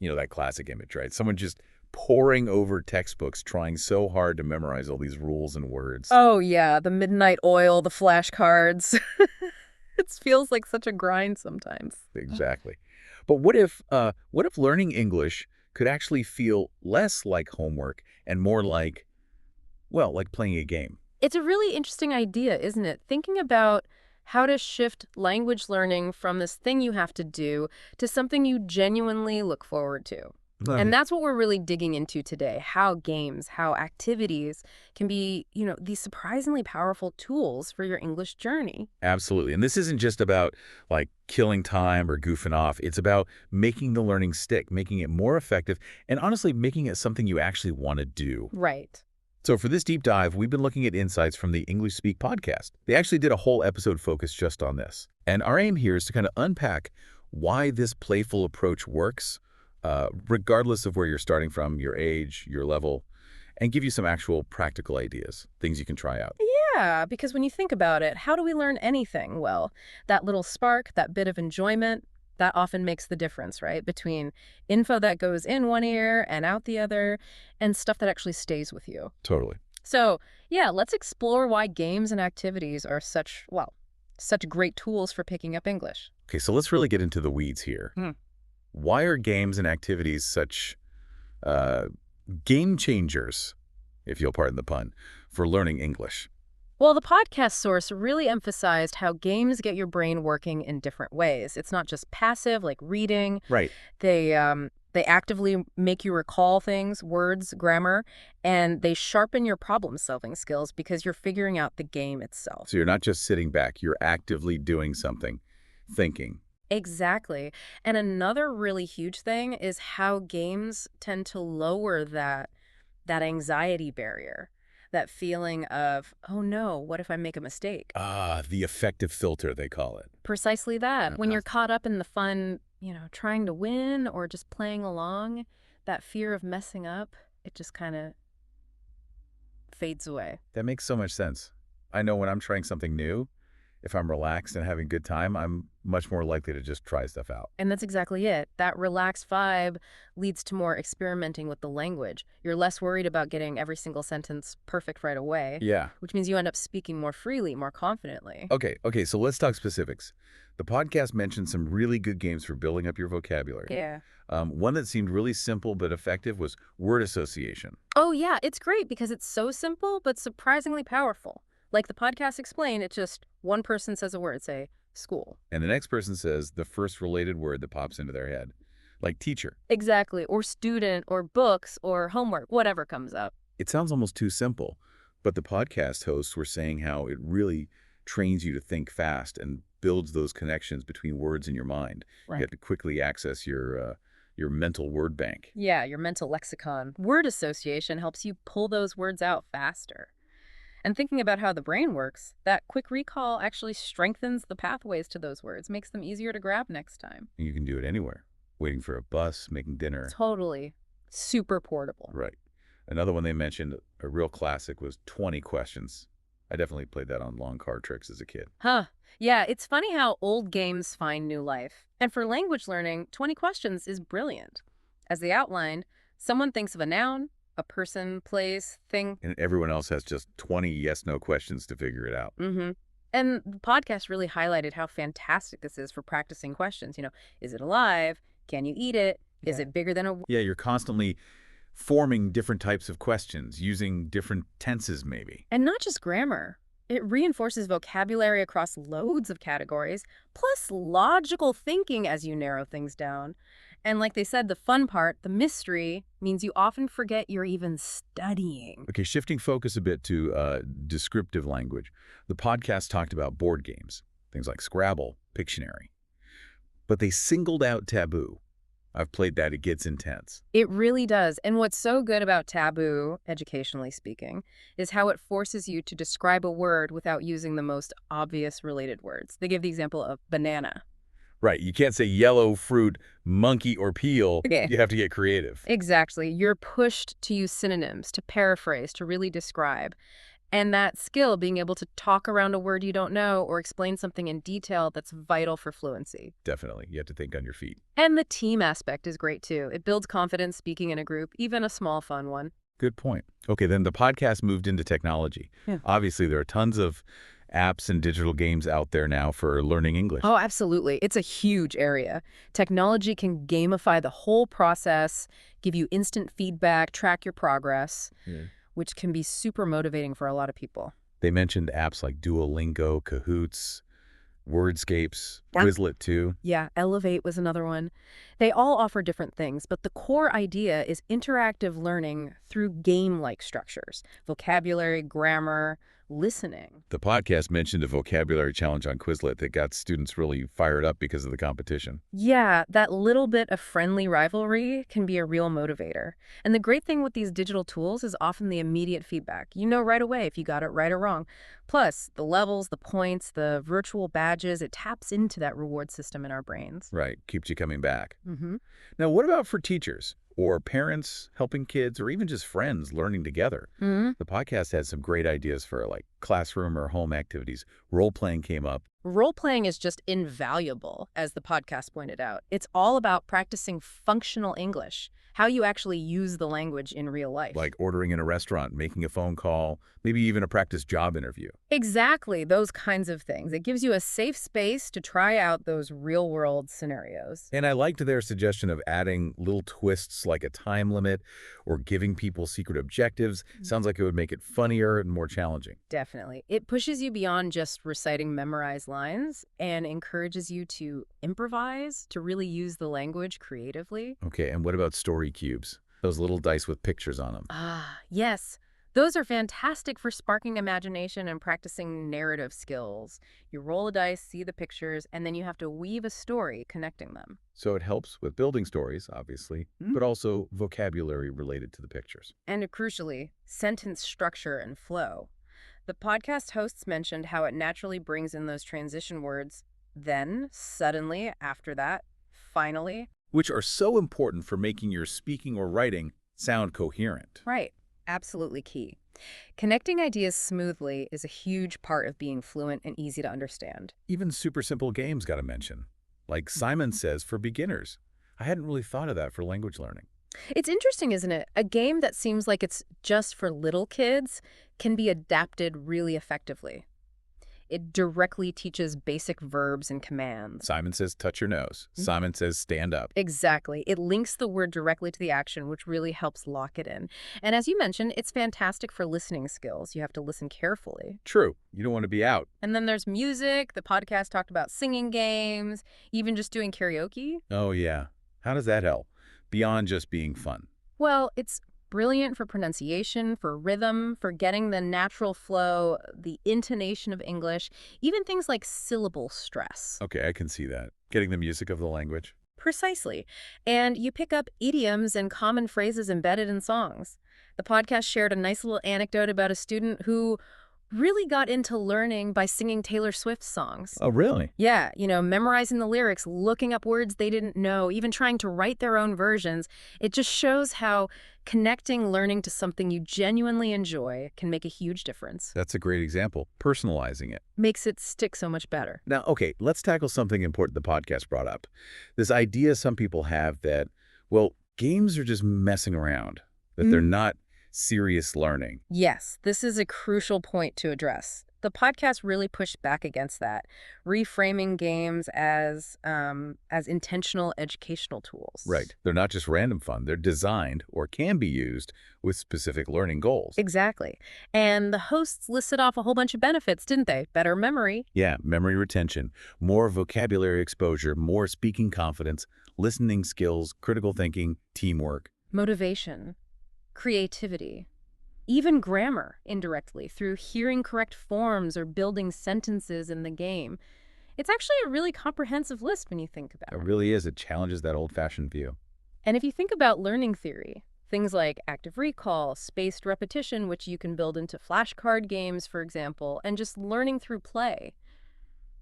You know, that classic image, right? Someone just poring over textbooks, trying so hard to memorize all these rules and words. Oh, yeah, the midnight oil, the flashcards. It feels like such a grind sometimes. Exactly. But what if learning English could actually feel less like homework and more like, well, like playing a game? It's a really interesting idea, isn't it? Thinking about how to shift language learning from this thing you have to do to something you genuinely look forward to. And that's what we're really digging into today, how games, how activities can be, these surprisingly powerful tools for your English journey. Absolutely. And this isn't just about like killing time or goofing off. It's about making the learning stick, making it more effective, and honestly, making it something you actually want to do. Right. So for this deep dive, we've been looking at insights from the English Speak podcast. They actually did a whole episode focused just on this. And our aim here is to kind of unpack why this playful approach works, regardless of where you're starting from, your age, your level, and give you some actual practical ideas, things you can try out. Yeah, because when you think about it, how do we learn anything? Well, that little spark, that bit of enjoyment, that often makes the difference, right? Between info that goes in one ear and out the other, and stuff that actually stays with you. Totally. So, yeah, let's explore why games and activities are such great tools for picking up English. Okay, so let's really get into the weeds here. Why are games and activities such uh, game changers, if you'll pardon the pun, for learning English? Well, the podcast source really emphasized how games get your brain working in different ways. It's not just passive, like reading. Right. They actively make you recall things, words, grammar, and they sharpen your problem-solving skills because you're figuring out the game itself. So you're not just sitting back, you're actively doing something, thinking. Exactly. And another really huge thing is how games tend to lower that anxiety barrier, that feeling of, oh no, what if I make a mistake? Ah, the effective filter, they call it. Precisely that. When Uh, you're caught up in the fun, trying to win or just playing along, that fear of messing up, it just kind of fades away. That makes so much sense. I know when I'm trying something new, if I'm relaxed and having a good time, I'm much more likely to just try stuff out. And that's exactly it. That relaxed vibe leads to more experimenting with the language. You're less worried about getting every single sentence perfect right away, Yeah. which means you end up speaking more freely, more confidently. Okay, so let's talk specifics. The podcast mentioned some really good games for building up your vocabulary. Yeah. One that seemed really simple but effective was word association. Oh, yeah, it's great because it's so simple but surprisingly powerful. Like the podcast explained, it's just one person says a word, say, school. And the next person says the first related word that pops into their head, like teacher. Exactly. Or student, or books, or homework, whatever comes up. It sounds almost too simple, but the podcast hosts were saying how it really trains you to think fast and builds those connections between words in your mind. You Right. have to quickly access your mental word bank. Yeah, your mental lexicon. Word association helps you pull those words out faster. And thinking about how the brain works, that quick recall actually strengthens the pathways to those words, makes them easier to grab next time. And you can do it anywhere, waiting for a bus, making dinner. Totally. Super portable. Right. Another one they mentioned, a real classic, was 20 questions. I definitely played that on long card tricks as a kid. Huh. Yeah, it's funny how old games find new life. And for language learning, 20 questions is brilliant. As they outlined, someone thinks of a noun, a person, place, thing. And everyone else has just 20 yes-no questions to figure it out. And the podcast really highlighted how fantastic this is for practicing questions. Is it alive? Can you eat it? Is it bigger than a... Yeah, you're constantly forming different types of questions, using different tenses maybe. And not just grammar. It reinforces vocabulary across loads of categories, plus logical thinking as you narrow things down. And like they said, the fun part, the mystery, means you often forget you're even studying. Okay, shifting focus a bit to descriptive language. The podcast talked about board games, things like Scrabble, Pictionary. But they singled out Taboo. I've played that. It gets intense. It really does. And what's so good about Taboo, educationally speaking, is how it forces you to describe a word without using the most obvious related words. They give the example of banana. Right. You can't say yellow, fruit, monkey, or peel. Okay. You have to get creative. Exactly. You're pushed to use synonyms, to paraphrase, to really describe. And that skill, being able to talk around a word you don't know or explain something in detail, that's vital for fluency. Definitely. You have to think on your feet. And the team aspect is great too. It builds confidence speaking in a group, even a small, fun one. Good point. Okay, then the podcast moved into technology. Yeah. Obviously, there are tons of apps and digital games out there now for learning English. Oh, absolutely. It's a huge area. Technology can gamify the whole process, give you instant feedback, track your progress, Yeah. which can be super motivating for a lot of people. They mentioned apps like Duolingo, Kahoots, Wordscapes, Yeah. Quizlet too. Yeah, Elevate was another one. They all offer different things, but the core idea is interactive learning through game-like structures, vocabulary, grammar, listening. The podcast mentioned a vocabulary challenge on Quizlet that got students really fired up because of the competition. Yeah, that little bit of friendly rivalry can be a real motivator. And the great thing with these digital tools is often the immediate feedback. You know right away if you got it right or wrong. Plus, the levels, the points, the virtual badges, it taps into that reward system in our brains. Right, keeps you coming back. Mm-hmm. Now, what about for teachers or parents helping kids or even just friends learning together? Mm-hmm. The podcast had some great ideas for like classroom or home activities. Role-playing came up. Role-playing is just invaluable, as the podcast pointed out. It's all about practicing functional English, how you actually use the language in real life. Like ordering in a restaurant, making a phone call, maybe even a practice job interview. Exactly, those kinds of things. It gives you a safe space to try out those real-world scenarios. And I liked their suggestion of adding little twists like a time limit or giving people secret objectives. Sounds like it would make it funnier and more challenging. Definitely. It pushes you beyond just reciting memorized lines and encourages you to improvise, to really use the language creatively. Okay, and what about story cubes? Those little dice with pictures on them. Ah, yes. Those are fantastic for sparking imagination and practicing narrative skills. You roll a dice, see the pictures, and then you have to weave a story connecting them. So it helps with building stories, obviously, but also vocabulary related to the pictures. And crucially, sentence structure and flow. The podcast hosts mentioned how it naturally brings in those transition words, then, suddenly, after that, finally. Which are so important for making your speaking or writing sound coherent. Right. Absolutely key. Connecting ideas smoothly is a huge part of being fluent and easy to understand. Even super simple games got to mention. Like Simon says for beginners. I hadn't really thought of that for language learning. It's interesting, isn't it? A game that seems like it's just for little kids can be adapted really effectively. It directly teaches basic verbs and commands. Simon says touch your nose. Simon says stand up. Exactly. It links the word directly to the action, which really helps lock it in. And as you mentioned, it's fantastic for listening skills. You have to listen carefully. True. You don't want to be out. And then there's music. The podcast talked about singing games, even just doing karaoke. Oh, yeah. How does that help? Beyond just being fun. Well, it's brilliant for pronunciation, for rhythm, for getting the natural flow, the intonation of English, even things like syllable stress. Okay, I can see that. Getting the music of the language. Precisely. And you pick up idioms and common phrases embedded in songs. The podcast shared a nice little anecdote about a student who really got into learning by singing Taylor Swift songs. Oh, really? Yeah, memorizing the lyrics, looking up words they didn't know, even trying to write their own versions. It just shows how connecting learning to something you genuinely enjoy can make a huge difference. That's a great example. Personalizing it. Makes it stick so much better. Now, okay, let's tackle something important the podcast brought up. This idea some people have that, well, games are just messing around, that they're not serious learning. Yes, this is a crucial point to address. The podcast really pushed back against that, reframing games as intentional educational tools. Right. They're not just random fun. They're designed or can be used with specific learning goals. Exactly. And the hosts listed off a whole bunch of benefits, didn't they? Better memory. Yeah, memory retention, more vocabulary exposure, more speaking confidence, listening skills, critical thinking, teamwork. Motivation. Creativity. Even grammar, indirectly, through hearing correct forms or building sentences in the game. It's actually a really comprehensive list when you think about It it. really is. It challenges that old-fashioned view. And if you think about learning theory, things like active recall, spaced repetition, which you can build into flashcard games, for example, and just learning through play.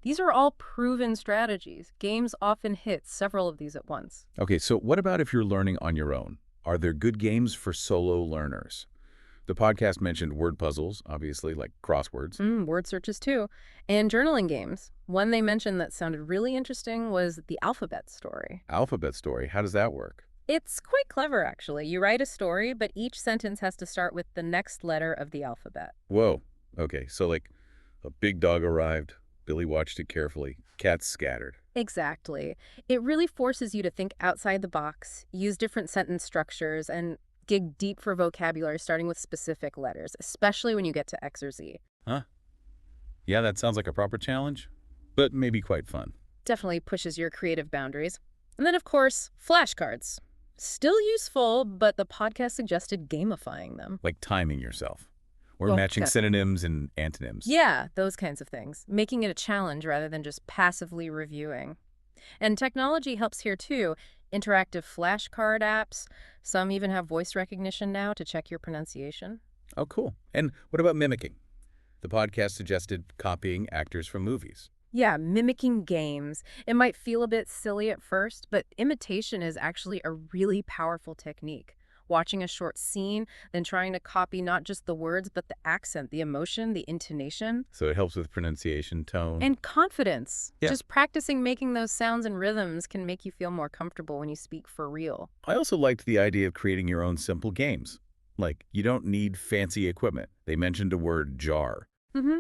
These are all proven strategies. Games often hit several of these at once. Okay, so what about if you're learning on your own? Are there good games for solo learners? The podcast mentioned word puzzles, obviously, like crosswords. Word searches too. And journaling games. One they mentioned that sounded really interesting was the alphabet story. Alphabet story, how does that work? It's quite clever, actually. You write a story, but each sentence has to start with the next letter of the alphabet. Whoa. Okay, so like a big dog arrived, Billy watched it carefully, cats scattered. Exactly. It really forces you to think outside the box, use different sentence structures, and dig deep for vocabulary starting with specific letters, especially when you get to X or Z. Huh? Yeah, that sounds like a proper challenge, but maybe quite fun. Definitely pushes your creative boundaries. And then, of course, flashcards. Still useful, but the podcast suggested gamifying them. Like timing yourself, or Well, matching yeah. synonyms and antonyms. Yeah, those kinds of things. Making it a challenge rather than just passively reviewing. And technology helps here too. Interactive flashcard apps. Some even have voice recognition now to check your pronunciation. Oh, cool. And what about mimicking? The podcast suggested copying actors from movies. Yeah, mimicking games. It might feel a bit silly at first, but imitation is actually a really powerful technique. Watching a short scene, then trying to copy not just the words, but the accent, the emotion, the intonation, So it helps with pronunciation, tone. and confidence. Yeah. Just practicing making those sounds and rhythms can make you feel more comfortable when you speak for real. I also liked the idea of creating your own simple games. Like, you don't need fancy equipment. They mentioned a word jar. Mm-hmm.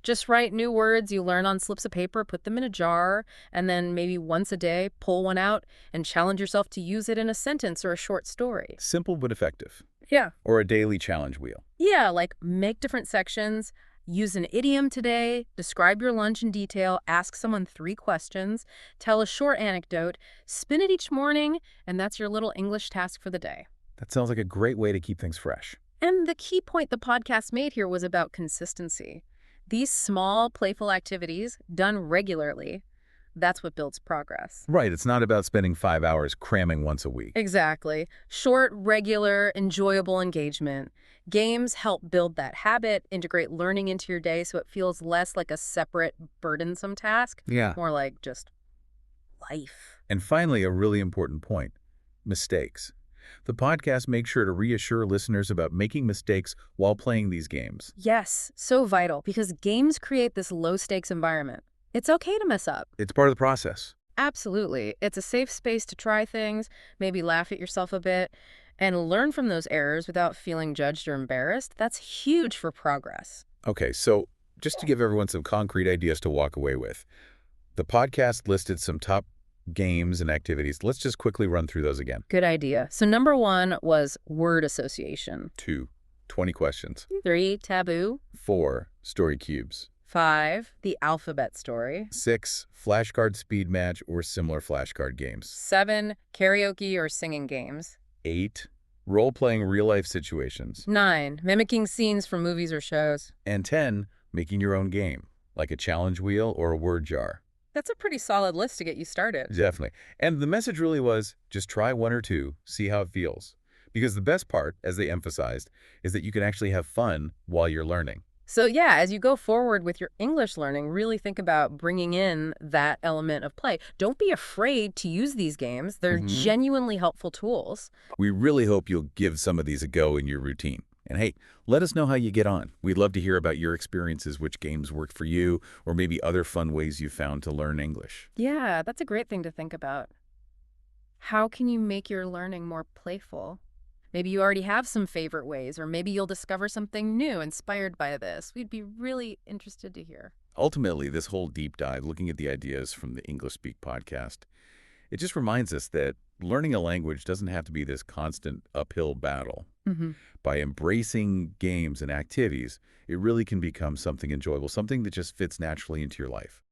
Just write new words you learn on slips of paper, put them in a jar, and then maybe once a day, pull one out and challenge yourself to use it in a sentence or a short story. Simple but effective. Yeah. Or a daily challenge wheel. Yeah, like make different sections, use an idiom today, describe your lunch in detail, ask someone 3 questions, tell a short anecdote, spin it each morning, and that's your little English task for the day. That sounds like a great way to keep things fresh. And the key point the podcast made here was about consistency. These small, playful activities, done regularly, that's what builds progress. Right, it's not about spending 5 hours cramming once a week. Exactly. Short, regular, enjoyable engagement. Games help build that habit, integrate learning into your day so it feels less like a separate, burdensome task, Yeah. more like just life. And finally, a really important point, mistakes. The podcast makes sure to reassure listeners about making mistakes while playing these games. Yes, so vital, because games create this low-stakes environment. It's okay to mess up. It's part of the process. Absolutely. It's a safe space to try things, maybe laugh at yourself a bit, and learn from those errors without feeling judged or embarrassed. That's huge for progress. Okay, so just to give everyone some concrete ideas to walk away with, the podcast listed some top games and activities. Let's just quickly run through those again. Good idea. So number 1 was word association. 2, 20 questions. 3, taboo. 4, story cubes. 5, the alphabet story. 6, flashcard speed match or similar flashcard games. 7, karaoke or singing games. 8, role-playing real-life situations. 9, mimicking scenes from movies or shows. And 10, making your own game, like a challenge wheel or a word jar. That's a pretty solid list to get you started. Definitely. And the message really was, just try 1 or 2, see how it feels. Because the best part, as they emphasized, is that you can actually have fun while you're learning. So yeah, as you go forward with your English learning, really think about bringing in that element of play. Don't be afraid to use these games. They're genuinely helpful tools. We really hope you'll give some of these a go in your routine. And hey, let us know how you get on. We'd love to hear about your experiences, which games worked for you, or maybe other fun ways you found to learn English. Yeah, that's a great thing to think about. How can you make your learning more playful? Maybe you already have some favorite ways, or maybe you'll discover something new inspired by this. We'd be really interested to hear. Ultimately, this whole deep dive, looking at the ideas from the English Speak podcast, it just reminds us that learning a language doesn't have to be this constant uphill battle. By embracing games and activities, it really can become something enjoyable, something that just fits naturally into your life.